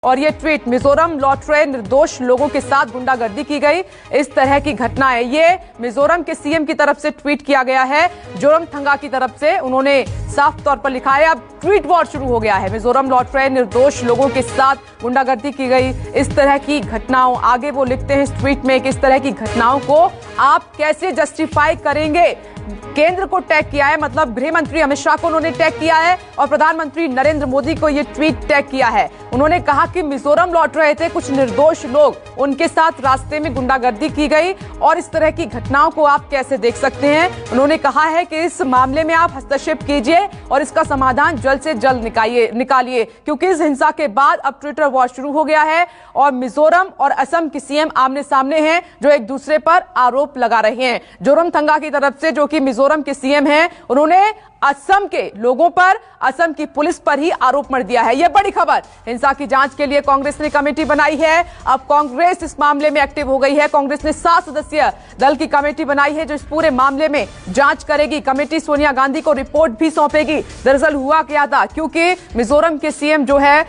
और ये ट्वीट, मिजोरम लौट रहे निर्दोष लोगों के साथ गुंडागर्दी की गई, इस तरह की घटनाएं। ये मिजोरम के सीएम की तरफ से ट्वीट किया गया है, जोरमथंगा की तरफ से। उन्होंने साफ तौर पर लिखा है, अब ट्वीट वॉर शुरू हो गया है। मिजोरम लौट रहे निर्दोष लोगों के साथ गुंडागर्दी की गई, इस तरह की घटनाओं। आगे वो लिखते हैं इस ट्वीट में कि इस तरह की घटनाओं को आप कैसे जस्टिफाई करेंगे। केंद्र को टैग किया है, मतलब गृह मंत्री अमित शाह को उन्होंने टैग किया है और प्रधानमंत्री नरेंद्र मोदी को यह ट्वीट टैग किया है। उन्होंने कहा कि मिजोरम लौट रहे थे कुछ निर्दोष लोग, उनके साथ रास्ते में गुंडागर्दी की गई और इस तरह की घटनाओं को आप कैसे देख सकते हैं। उन्होंने कहा है कि इस मामले में आप हस्तक्षेप कीजिए और इसका समाधान जल्द से जल्द निकालिए, क्योंकि इस हिंसा के बाद अब ट्विटर वॉर शुरू हो गया है और मिजोरम और असम के सीएम आमने सामने हैं, जो एक दूसरे पर आरोप लगा रहे हैं। जोरमथंगा की तरफ से, जो कि मिजोरम के सीएम हैं, उन्होंने असम के लोगों पर, असम की पुलिस पर ही आरोप मर दिया है। यह बड़ी खबर। हिंसा की जांच के लिए कांग्रेस ने कमेटी बनाई है। अब कांग्रेस इस मामले में एक्टिव हो गई है। कांग्रेस ने 7 सदस्यीय दल की कमेटी बनाई है जो इस पूरे मामले में जांच करेगी। कमेटी सोनिया गांधी को रिपोर्ट भी सौंपेगी। दरअसल हुआ क्या था, क्योंकि मिजोरम के सीएम जो है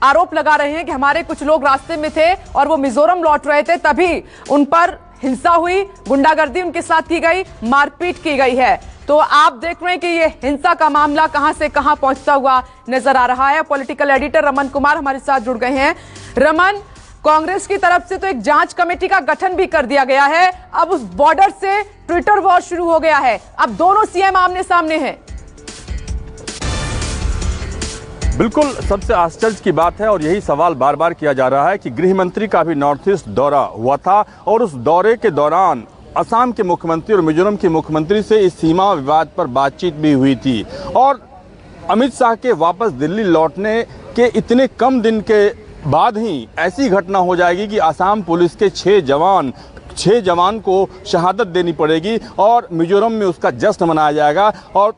आरोप लगा रहे हैं कि हमारे कुछ लोग रास्ते में थे और वो मिजोरम लौट रहे थे, तभी उन पर हिंसा हुई, गुंडागर्दी उनके साथ की गई, मारपीट की गई है। तो आप देख रहे हैं कि ये हिंसा का मामला कहां से कहां पहुंचता हुआ नजर आ रहा है। पॉलिटिकल एडिटर रमन कुमार हमारे साथ जुड़ गए हैं। रमन, कांग्रेस की तरफ से तो एक जांच कमेटी का गठन भी कर दिया गया है। अब उस बॉर्डर से ट्विटर वॉर शुरू हो गया है। अब दोनों सीएम आमने सामने हैं। बिल्कुल, सबसे आश्चर्य की बात है और यही सवाल बार बार किया जा रहा है कि गृह मंत्री का भी नॉर्थ ईस्ट दौरा हुआ था और उस दौरे के दौरान असम के मुख्यमंत्री और मिजोरम के मुख्यमंत्री से इस सीमा विवाद पर बातचीत भी हुई थी। और अमित शाह के वापस दिल्ली लौटने के इतने कम दिन के बाद ही ऐसी घटना हो जाएगी कि असम पुलिस के 6 जवान को शहादत देनी पड़ेगी और मिजोरम में उसका जश्न मनाया जाएगा। और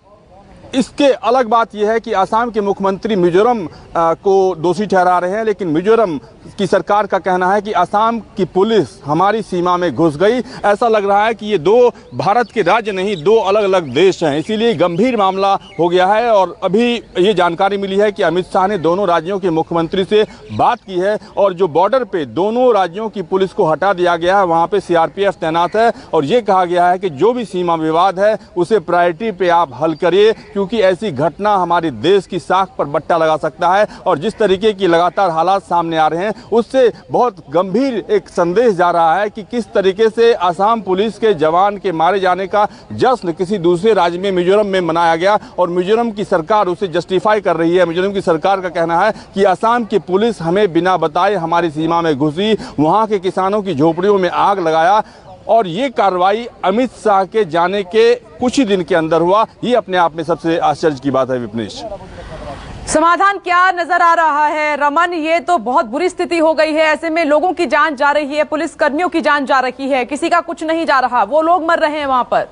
इसके अलग बात यह है कि असम के मुख्यमंत्री मिजोरम को दोषी ठहरा रहे हैं, लेकिन मिजोरम की सरकार का कहना है कि असम की पुलिस हमारी सीमा में घुस गई। ऐसा लग रहा है कि ये 2 भारत के राज्य नहीं, 2 अलग अलग देश हैं, इसीलिए गंभीर मामला हो गया है। और अभी ये जानकारी मिली है कि अमित शाह ने दोनों राज्यों के मुख्यमंत्री से बात की है और जो बॉर्डर पे दोनों राज्यों की पुलिस को हटा दिया गया है, वहाँ पे CRPF तैनात है और ये कहा गया है कि जो भी सीमा विवाद है उसे प्रायोरिटी पे आप हल करिए, क्योंकि ऐसी घटना हमारे देश की साख पर बट्टा लगा सकता है। और जिस तरीके की लगातार हालात सामने आ रहे हैं उससे बहुत गंभीर एक संदेश जा रहा है कि किस तरीके से असम पुलिस के जवान के मारे जाने का जश्न किसी दूसरे राज्य में, मिजोरम में मनाया गया और मिजोरम की सरकार उसे जस्टिफाई कर रही है। मिजोरम की सरकार का कहना है कि असम की पुलिस हमें बिना बताए हमारी सीमा में घुसी, वहां के किसानों की झोपड़ियों में आग लगाया और ये कार्रवाई अमित शाह के जाने के कुछ ही दिन के अंदर हुआ। ये अपने आप में सबसे आश्चर्य की बात है। विपनेश, समाधान क्या नजर आ रहा है? रमन, ये तो बहुत बुरी स्थिति हो गई है। ऐसे में लोगों की जान जा रही है, पुलिस कर्मियों की जान जा रही है, किसी का कुछ नहीं जा रहा, वो लोग मर रहे हैं वहां पर।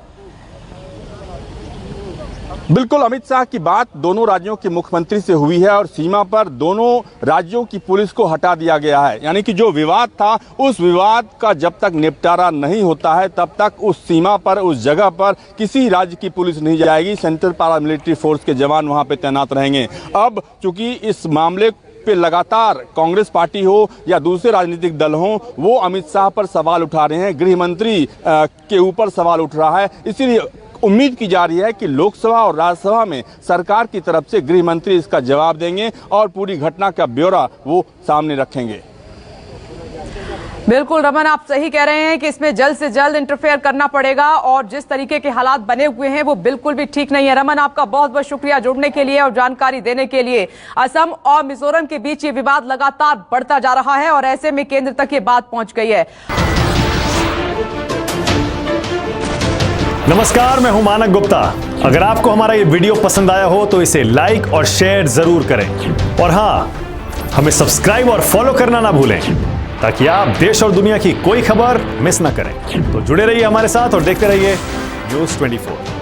बिल्कुल, अमित शाह की बात दोनों राज्यों के मुख्यमंत्री से हुई है और सीमा पर दोनों राज्यों की पुलिस को हटा दिया गया है। यानी कि जो विवाद था, उस विवाद का जब तक निपटारा नहीं होता है तब तक उस सीमा पर, उस जगह पर किसी राज्य की पुलिस नहीं जाएगी। सेंट्रल पैरामिलिट्री फोर्स के जवान वहां पे तैनात रहेंगे। अब चूंकि इस मामले पे लगातार कांग्रेस पार्टी हो या दूसरे राजनीतिक दल हो, वो अमित शाह पर सवाल उठा रहे हैं, गृह मंत्री के ऊपर सवाल उठ रहा है। इसीलिए उम्मीद की जा रही है कि लोकसभा और राज्यसभा में सरकार की तरफ से गृह मंत्री इसका जवाब देंगे और पूरी घटना का ब्यौरा वो सामने रखेंगे। बिल्कुल रमन, आप सही कह रहे हैं कि इसमें जल्द से जल्द इंटरफेयर करना पड़ेगा और जिस तरीके के हालात बने हुए हैं वो बिल्कुल भी ठीक नहीं है। रमन, आपका बहुत बहुत शुक्रिया जुड़ने के लिए और जानकारी देने के लिए। असम और मिजोरम के बीच ये विवाद लगातार बढ़ता जा रहा है और ऐसे में केंद्र तक ये बात पहुंच गई है। नमस्कार, मैं हूं मानक गुप्ता। अगर आपको हमारा ये वीडियो पसंद आया हो तो इसे लाइक और शेयर जरूर करें और हां, हमें सब्सक्राइब और फॉलो करना ना भूलें ताकि आप देश और दुनिया की कोई खबर मिस ना करें। तो जुड़े रहिए हमारे साथ और देखते रहिए न्यूज़ 24।